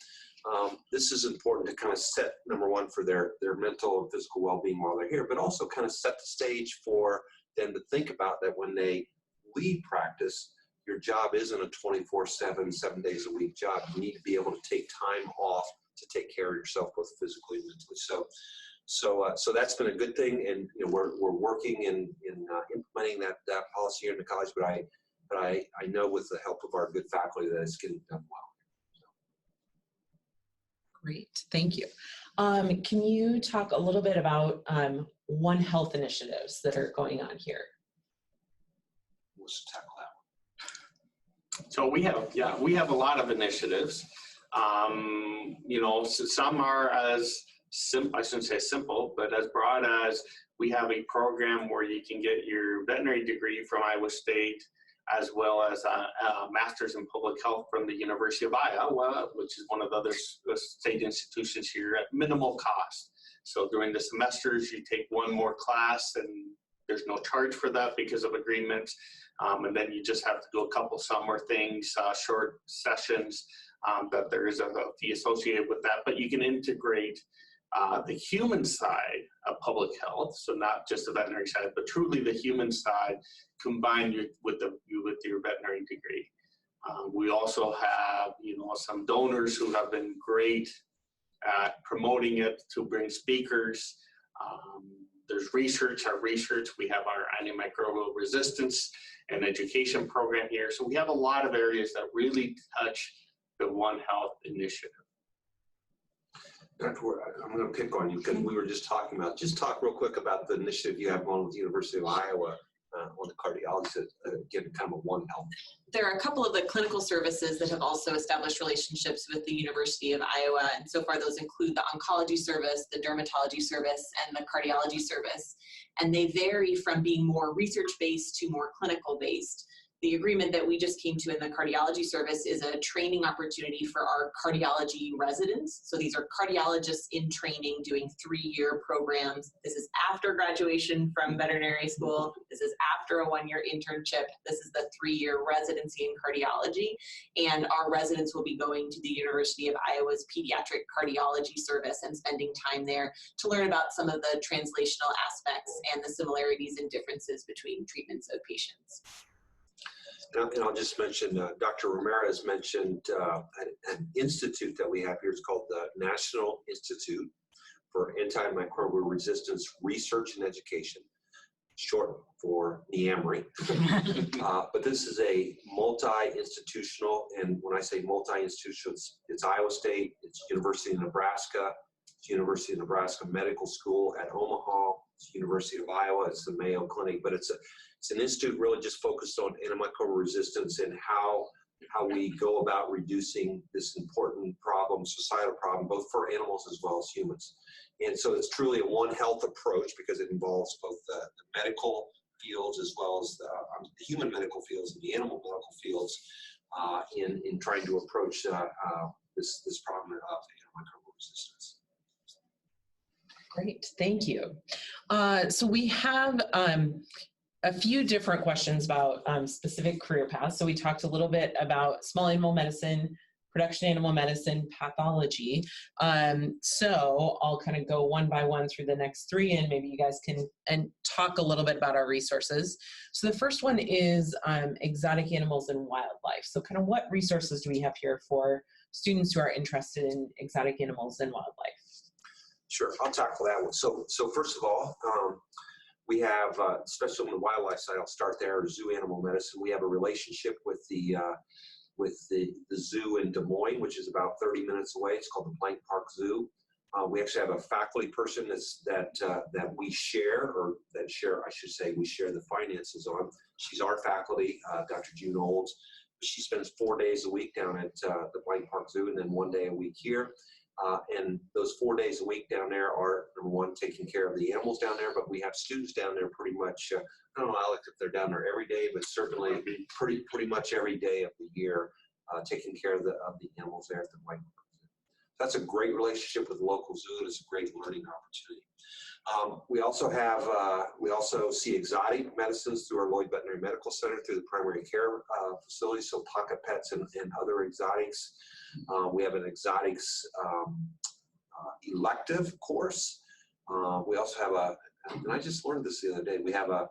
this is important to kind of set, number one, for their mental and physical well-being while they're here, but also kind of set the stage for them to think about that when they leave practice, your job isn't a 24/7, 7 days a week job. You need to be able to take time off to take care of yourself, both physically and mentally. So that's been a good thing, and we're working in implementing that policy here in the college. But I know with the help of our good faculty that it's getting done well. Great, thank you. Can you talk a little bit about One Health initiatives that are going on here? Let's tackle that one. So we have a lot of initiatives. So some are as simple, I shouldn't say simple, but as broad as we have a program where you can get your veterinary degree from Iowa State, as well as a master's in public health from the University of Iowa, which is one of the other state institutions here at minimal cost. So during the semesters, you take one more class and there's no charge for that because of agreements. And then you just have to do a couple summer things, short sessions, that there is a fee associated with that. But you can integrate the human side of public health, so not just the veterinary side, but truly the human side, combined with your veterinary degree. We also have some donors who have been great at promoting it to bring speakers. There's research. We have our antimicrobial resistance and education program here. So we have a lot of areas that really touch the One Health initiative. Dr. Ward, I'm going to pick on you because we were just talking about, just talk real quick about the initiative you have going with the University of Iowa on the cardiology, getting kind of a One Health. There are a couple of the clinical services that have also established relationships with the University of Iowa, and so far those include the oncology service, the dermatology service, and the cardiology service. And they vary from being more research-based to more clinical-based. The agreement that we just came to in the cardiology service is a training opportunity for our cardiology residents. So these are cardiologists in training doing 3-year programs. This is after graduation from veterinary school. This is after a 1-year internship. This is the 3-year residency in cardiology. And our residents will be going to the University of Iowa's pediatric cardiology service and spending time there to learn about some of the translational aspects and the similarities and differences between treatments of patients. And I'll just mention, Dr. Ramirez mentioned an institute that we have here. It's called the National Institute for Antimicrobial Resistance Research and Education, short for NIAMRI. But this is a multi-institutional, and when I say multi-institutional, it's Iowa State, it's University of Nebraska, it's University of Nebraska Medical School at Omaha, it's University of Iowa, it's the Mayo Clinic, but it's an institute really just focused on antimicrobial resistance and how we go about reducing this important problem, societal problem, both for animals as well as humans. And so it's truly a One Health approach because it involves both the medical fields as well as the human medical fields and the animal medical fields in trying to approach this problem of antimicrobial resistance. Great, thank you. So we have a few different questions about specific career paths. So we talked a little bit about small animal medicine, production animal medicine, pathology. So I'll kind of go one by one through the next 3, and maybe you guys can talk a little bit about our resources. So the first one is exotic animals and wildlife. So kind of what resources do we have here for students who are interested in exotic animals and wildlife? Sure, I'll tackle that one. So first of all, we have, especially on the wildlife side, I'll start there, zoo animal medicine. We have a relationship with the zoo in Des Moines, which is about 30 minutes away. It's called the Blank Park Zoo. We actually have a faculty person that we share, we share the finances on. She's our faculty, Dr. June Olds. She spends 4 days a week down at the Blank Park Zoo and then 1 day a week here. And those 4 days a week down there are, number one, taking care of the animals down there, but we have students down there pretty much, I don't know, Alex, if they're down there every day, but certainly pretty much every day of the year, taking care of the animals there at the White Park Zoo. That's a great relationship with the local zoo, and it's a great learning opportunity. We also see exotic medicines through our Lloyd Veterinary Medical Center through the primary care facility, so pocket pets and other exotics. We have an exotics elective course. We also have and I just learned this the other day, we have a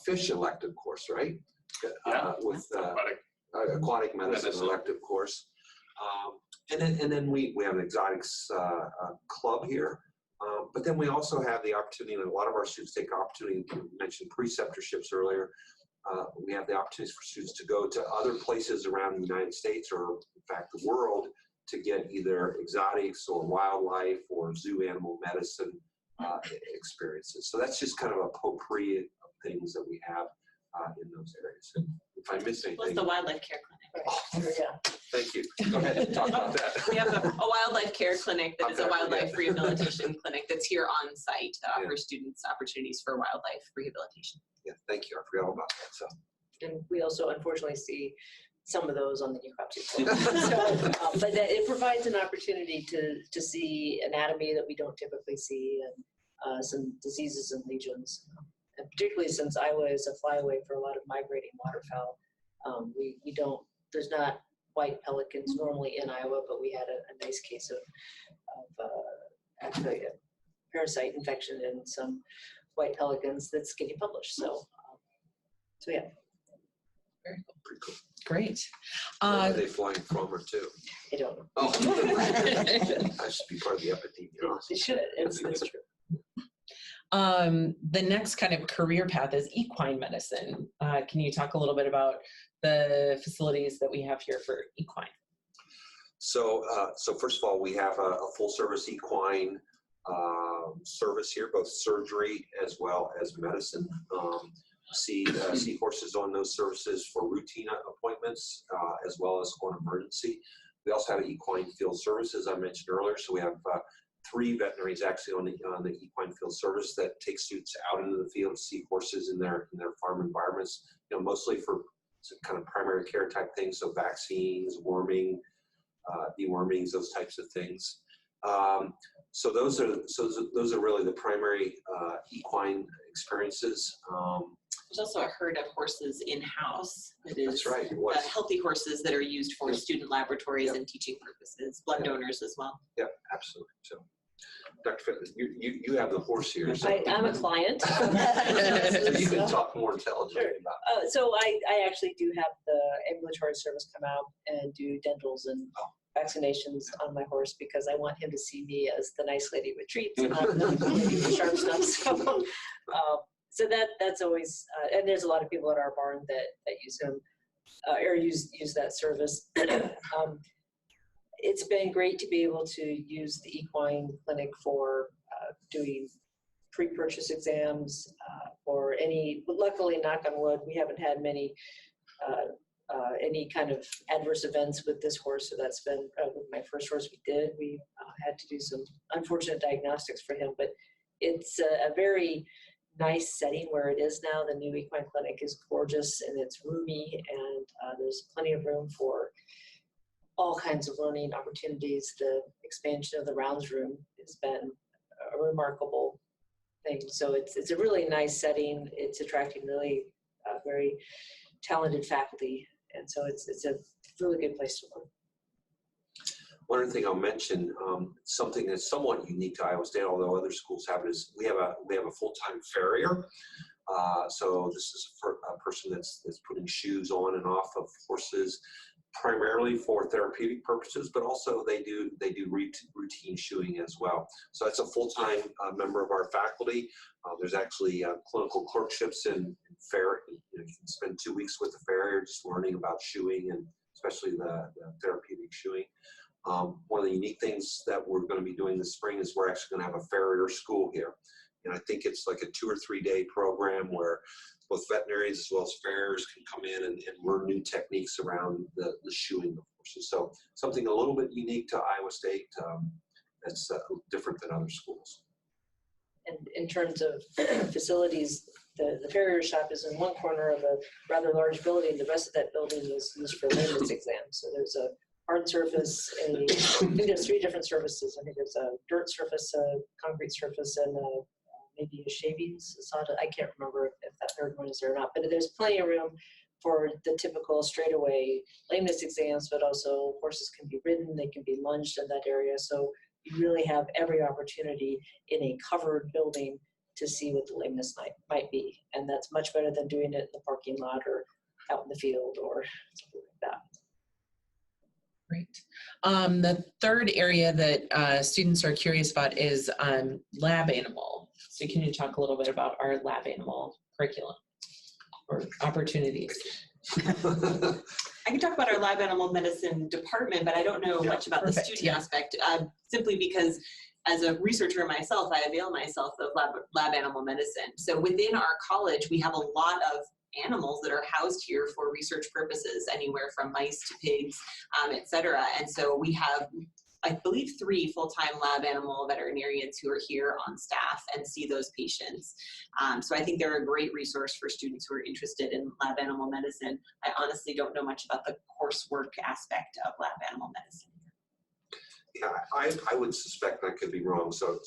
fish elective course, right? With aquatic medicine elective course. And then we have an exotics club here. But then we also have the opportunity, and a lot of our students take opportunity, you mentioned preceptorships earlier. We have the opportunities for students to go to other places around the United States, or in fact the world, to get either exotics or wildlife or zoo animal medicine experiences. So that's just kind of a potpourri of things that we have in those areas. And if I miss anything. What's the wildlife care clinic? Thank you. Go ahead and talk about that. We have a wildlife care clinic that is a wildlife rehabilitation clinic that's here on site that offers students opportunities for wildlife rehabilitation. Yeah, thank you. I forgot all about that. So. And we also unfortunately see some of those on the necropsy floor. But it provides an opportunity to see anatomy that we don't typically see, and some diseases and lesions. And particularly since Iowa is a flyaway for a lot of migrating waterfowl, we don't, there's not white pelicans normally in Iowa, but we had a nice case of actually a parasite infection in some white pelicans that's getting published. So yeah. Very cool. Pretty cool. Great. Where are they flying from or to? I don't know. Oh, I should be part of the epidemiology. It should. It's true. The next kind of career path is equine medicine. Can you talk a little bit about the facilities that we have here for equine? So first of all, we have a full service equine service here, both surgery as well as medicine. See horses on those services for routine appointments as well as on emergency. We also have equine field services I mentioned earlier. So we have 3 veterinarians actually on the equine field service that take students out into the field to see horses in their farm environments. You know, mostly for some kind of primary care type things, so vaccines, worming, dewormings, those types of things. So those are really the primary equine experiences. There's also a herd of horses in-house. That's right. Healthy horses that are used for student laboratories and teaching purposes, blood donors as well. Yeah, absolutely. So, Dr. Fitness, you have the horse here. So I'm a client. so you can talk more intelligently about it. So I actually do have the ambulatory service come out and do dentals and vaccinations on my horse because I want him to see me as the nice lady with treats and not the lady with sharp stuff. So that's always, and there's a lot of people at our barn that use him or use that service. It's been great to be able to use the Equine Clinic for doing pre-purchase exams or luckily, knock on wood, we haven't had many any kind of adverse events with this horse. So that's been with my first horse we had to do some unfortunate diagnostics for him, but it's a very nice setting where it is now. The new Equine Clinic is gorgeous and it's roomy, and there's plenty of room for all kinds of learning opportunities. The expansion of the rounds room has been a remarkable thing. So it's a really nice setting. It's attracting really very talented faculty, and so it's a really good place to work. One other thing I'll mention, something that's somewhat unique to Iowa State, although other schools have it, is we have a full-time farrier. So this is a person that's putting shoes on and off of horses, primarily for therapeutic purposes, but also they do routine shoeing as well. So that's a full-time member of our faculty. There's actually clinical clerkships in farrier. You can spend 2 weeks with the farrier just learning about shoeing, and especially the therapeutic shoeing. One of the unique things that we're going to be doing this spring is we're actually going to have a farrier school here. And I think it's like a 2 or 3 day program where both veterinarians as well as farriers can come in and learn new techniques around the shoeing of horses. So something a little bit unique to Iowa State that's different than other schools. And in terms of facilities, the farrier shop is in one corner of a rather large building. The rest of that building is used for layman's exams. So there's a hard surface, I think there's 3 different surfaces. I think there's a dirt surface, a concrete surface, and maybe a shaving sawdust. I can't remember if that third one is there or not, but there's plenty of room for the typical straightaway lameness exams, but also horses can be ridden, they can be lunged in that area. So you really have every opportunity in a covered building to see what the lameness might be. And that's much better than doing it in the parking lot or out in the field or something like that. Great. The third area that students are curious about is lab animal. So can you talk a little bit about our lab animal curriculum or opportunities? I can talk about our lab animal medicine department, but I don't know much about the student aspect, simply because as a researcher myself, I avail myself of lab animal medicine. So within our college, we have a lot of animals that are housed here for research purposes, anywhere from mice to pigs, et cetera. And so we have, I believe, 3 full-time lab animal veterinarians who are here on staff and see those patients. So I think they're a great resource for students who are interested in lab animal medicine. I honestly don't know much about the coursework aspect of lab animal medicine. Yeah, I would suspect, I could be wrong, so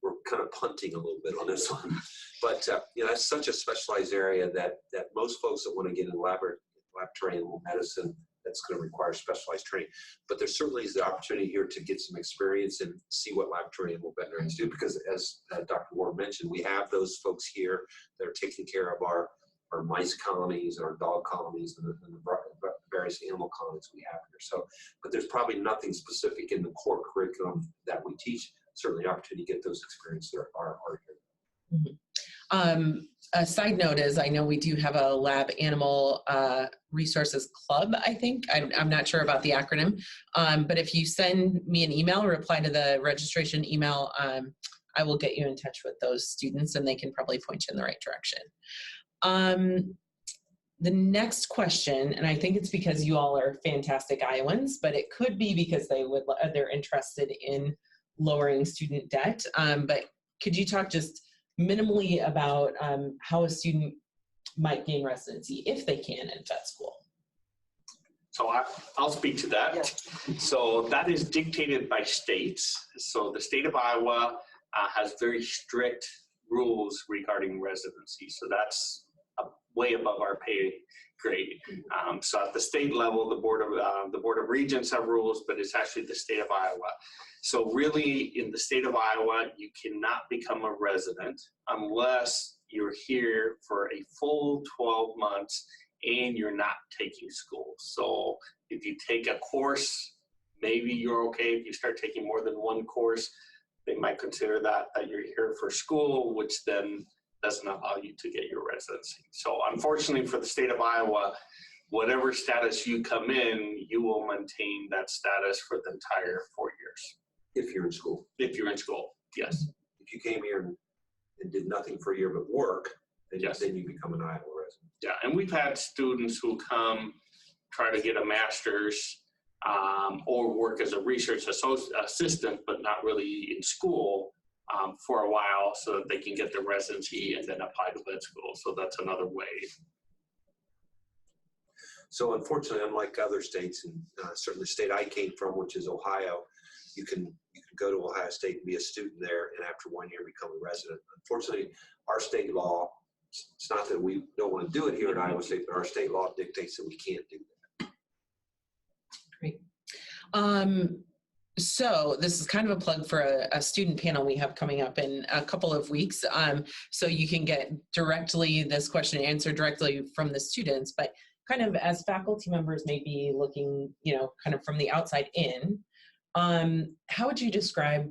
we're kind of punting a little bit on this one. But you know, that's such a specialized area that most folks that want to get into laboratory animal medicine, that's going to require specialized training. But there certainly is the opportunity here to get some experience and see what laboratory animal veterinarians do, because as Dr. Ward mentioned, we have those folks here that are taking care of our mice colonies, our dog colonies, and the various animal colonies we have here. So, but there's probably nothing specific in the core curriculum that we teach. Certainly an opportunity to get those experiences are here. Mm-hmm. A side note is, I know we do have a lab animal resources club, I think. I'm not sure about the acronym, but if you send me an email or reply to the registration email, I will get you in touch with those students and they can probably point you in the right direction. The next question, and I think it's because you all are fantastic Iowans, but it could be because they're interested in lowering student debt. But could you talk just minimally about how a student might gain residency if they can in vet school? So I'll speak to that. Yeah. So that is dictated by states. So the state of Iowa has very strict rules regarding residency. So that's way above our pay grade. So at the state level, the Board of Regents have rules, but it's actually the state of Iowa. So really, in the state of Iowa, you cannot become a resident unless you're here for a full 12 months and you're not taking school. So if you take a course, maybe you're okay. If you start taking more than one course, they might consider that you're here for school, which then doesn't allow you to get your residency. So unfortunately for the state of Iowa, whatever status you come in, you will maintain that status for the entire 4 years. If you're in school. If you're in school, yes. If you came here and did nothing for a year but work, then, yes, then you become an Iowa resident. Yeah, and we've had students who come try to get a master's or work as a research assistant, but not really in school for a while so that they can get their residency and then apply to vet school. So that's another way. So unfortunately, unlike other states, and certainly the state I came from, which is Ohio, you can go to Ohio State and be a student there, and after 1 year become a resident. Unfortunately, our state law, it's not that we don't want to do it here at Iowa State, but our state law dictates that we can't do that. Great. So this is kind of a plug for a student panel we have coming up in a couple of weeks. So you can get directly this question answered directly from the students, but kind of as faculty members may be looking, kind of from the outside in, how would you describe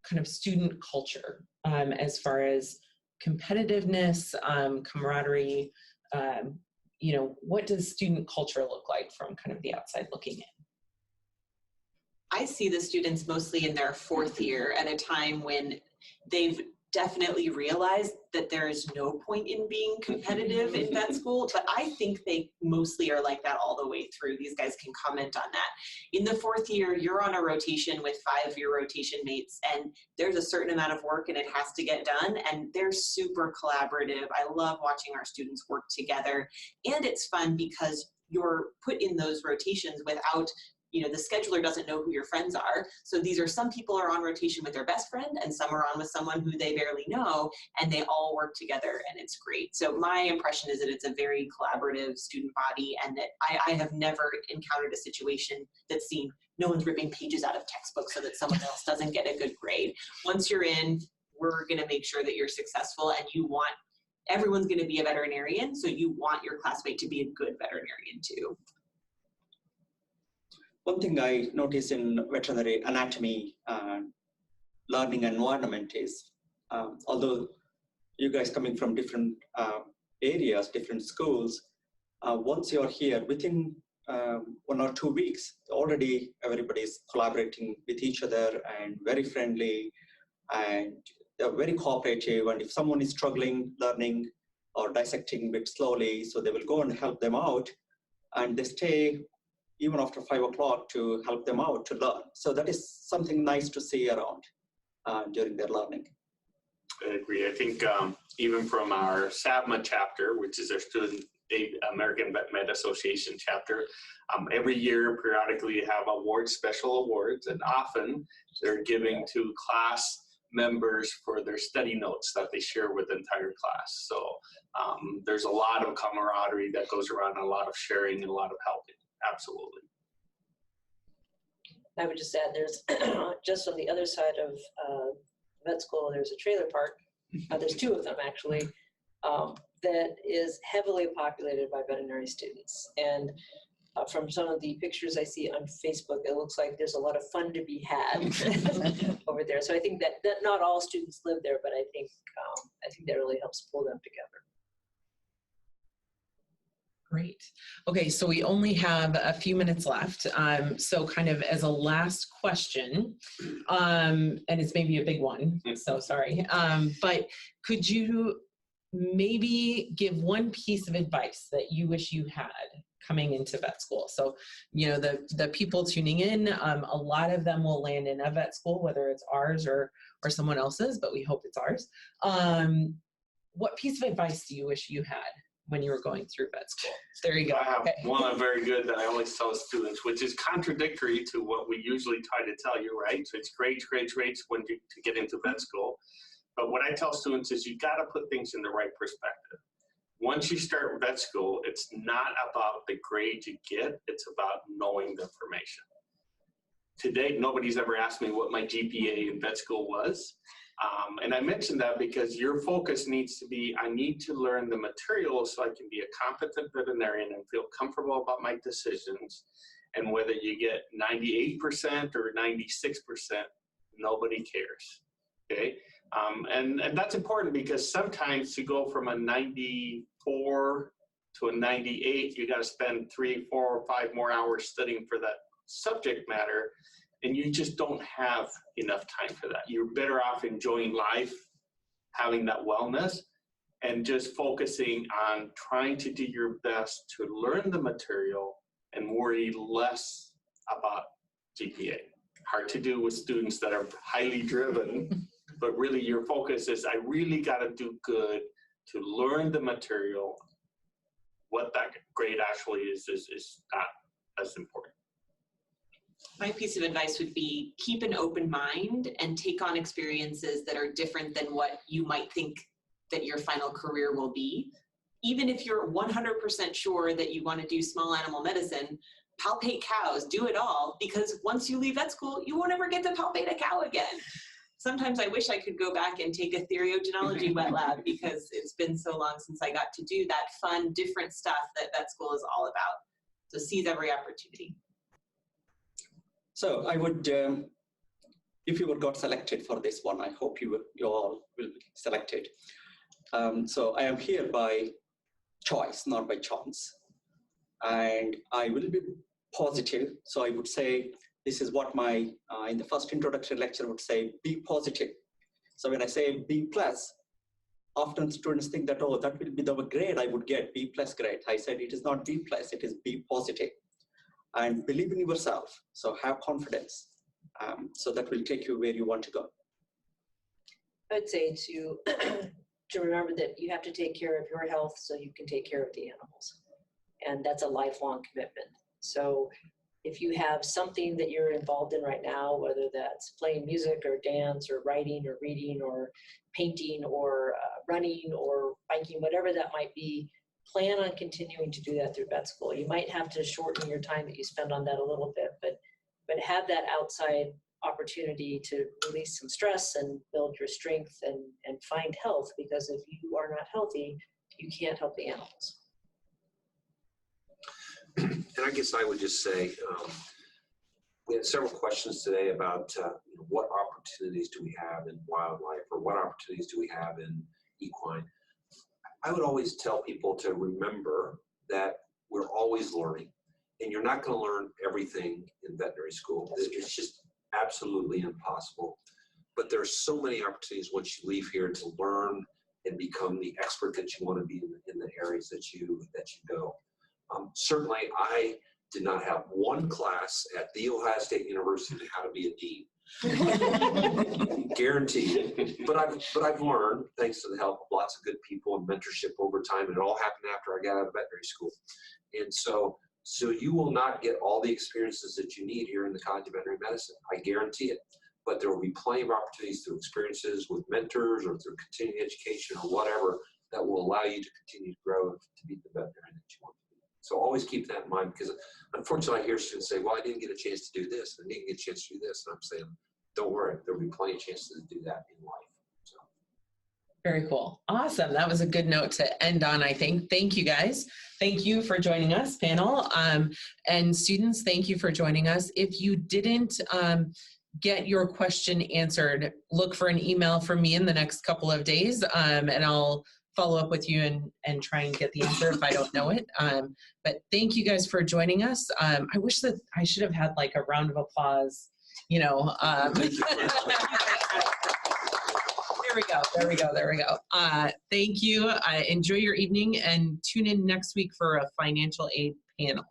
kind of student culture as far as competitiveness, camaraderie? What does student culture look like from kind of the outside looking in? I see the students mostly in their 4th year at a time when they've definitely realized that there is no point in being competitive in vet school, but I think they mostly are like that all the way through. These guys can comment on that. In the 4th year, you're on a rotation with 5-year rotation mates, and there's a certain amount of work and it has to get done, and they're super collaborative. I love watching our students work together, and it's fun because you're put in those rotations without the scheduler doesn't know who your friends are. So these are, some people are on rotation with their best friend and some are on with someone who they barely know, and they all work together and it's great. So my impression is that it's a very collaborative student body, and that I have never encountered a situation that's seen no one's ripping pages out of textbooks so that someone else doesn't get a good grade. Once you're in, we're going to make sure that you're successful, and everyone's going to be a veterinarian, so you want your classmate to be a good veterinarian too. One thing I notice in veterinary anatomy learning environment is, although you guys coming from different areas, different schools, once you're here, within 1 or 2 weeks, already everybody's collaborating with each other and very friendly, and they're very cooperative. And if someone is struggling learning or dissecting a bit slowly, so they will go and help them out, and they stay even after 5 o'clock to help them out to learn. So that is something nice to see around during their learning. I agree. I think even from our SAVMA chapter, which is our American Vet Med Association chapter, every year periodically have awards, special awards, and often they're giving to class members for their study notes that they share with the entire class. So there's a lot of camaraderie that goes around, a lot of sharing, and a lot of helping. Absolutely. I would just add, there's just on the other side of vet school, there's a trailer park. There's 2 of them actually, that is heavily populated by veterinary students. And from some of the pictures I see on Facebook, it looks like there's a lot of fun to be had over there. So I think that not all students live there, but I think that really helps pull them together. Great. Okay, so we only have a few minutes left. So kind of as a last question, and it's maybe a big one, so sorry, but could you maybe give one piece of advice that you wish you had coming into vet school? So, the people tuning in, a lot of them will land in a vet school, whether it's ours or someone else's, but we hope it's ours. What piece of advice do you wish you had when you were going through vet school? There you go. I have okay. one very good that I always tell students, which is contradictory to what we usually try to tell you, right? So it's great when to get into vet school. But what I tell students is you got to put things in the right perspective. Once you start vet school, it's not about the grade you get, it's about knowing the information. To date, nobody's ever asked me what my GPA in vet school was. And I mentioned that because your focus needs to be, I need to learn the material so I can be a competent veterinarian and feel comfortable about my decisions. And whether you get 98% or 96%, nobody cares, okay? And that's important because sometimes to go from a 94 to a 98, you got to spend 3, 4, or 5 more hours studying for that subject matter, and you just don't have enough time for that. You're better off enjoying life, having that wellness, and just focusing on trying to do your best to learn the material and worry less about GPA. Hard to do with students that are highly driven, but really your focus is, I really got to do good to learn the material. What that grade actually is not as important. My piece of advice would be keep an open mind and take on experiences that are different than what you might think that your final career will be. Even if you're 100% sure that you want to do small animal medicine, palpate cows, do it all, because once you leave vet school, you won't ever get to palpate a cow again. Sometimes I wish I could go back and take a theriogenology wet lab because it's been so long since I got to do that fun, different stuff that vet school is all about. So seize every opportunity. So I would, if you got selected for this one, I hope you all will be selected. So I am here by choice, not by chance. And I will be positive. So I would say, this is what my, in the first introductory lecture would say, be positive. So when I say B+, often students think that, oh, that will be the grade I would get, B+ grade. I said it is not B+, it is be positive. And believe in yourself, so have confidence. So that will take you where you want to go. I'd say to remember that you have to take care of your health so you can take care of the animals. And that's a lifelong commitment. So if you have something that you're involved in right now, whether that's playing music or dance or writing or reading or painting or running or biking, whatever that might be, plan on continuing to do that through vet school. You might have to shorten your time that you spend on that a little bit, but have that outside opportunity to release some stress and build your strength and find health, because if you are not healthy, you can't help the animals. And I guess I would just say, we had several questions today about what opportunities do we have in wildlife, or what opportunities do we have in equine. I would always tell people to remember that we're always learning, and you're not going to learn everything in veterinary school. It's just absolutely impossible. But there are so many opportunities once you leave here to learn and become the expert that you want to be in the areas that you go. Certainly, I did not have one class at The Ohio State University on how to be a dean. Guaranteed. But I've learned, thanks to the help of lots of good people and mentorship over time. And it all happened after I got out of veterinary school. And so you will not get all the experiences that you need here in the College of Veterinary Medicine. I guarantee it. But there will be plenty of opportunities through experiences with mentors or through continuing education or whatever that will allow you to continue to grow to be the veterinarian that you want to be. So always keep that in mind, because unfortunately I hear students say, well, I didn't get a chance to do this, I didn't get a chance to do this. And I'm saying, don't worry, there'll be plenty of chances to do that in life. So. Very cool. Awesome. That was a good note to end on, I think. Thank you, guys. Thank you for joining us, panel. And students, thank you for joining us. If you didn't get your question answered, look for an email from me in the next couple of days, and I'll follow up with you and try and get the answer if I don't know it. But thank you guys for joining us. I wish that I should have had like a round of applause, you know. There we go. Thank you. Enjoy your evening and tune in next week for a financial aid panel.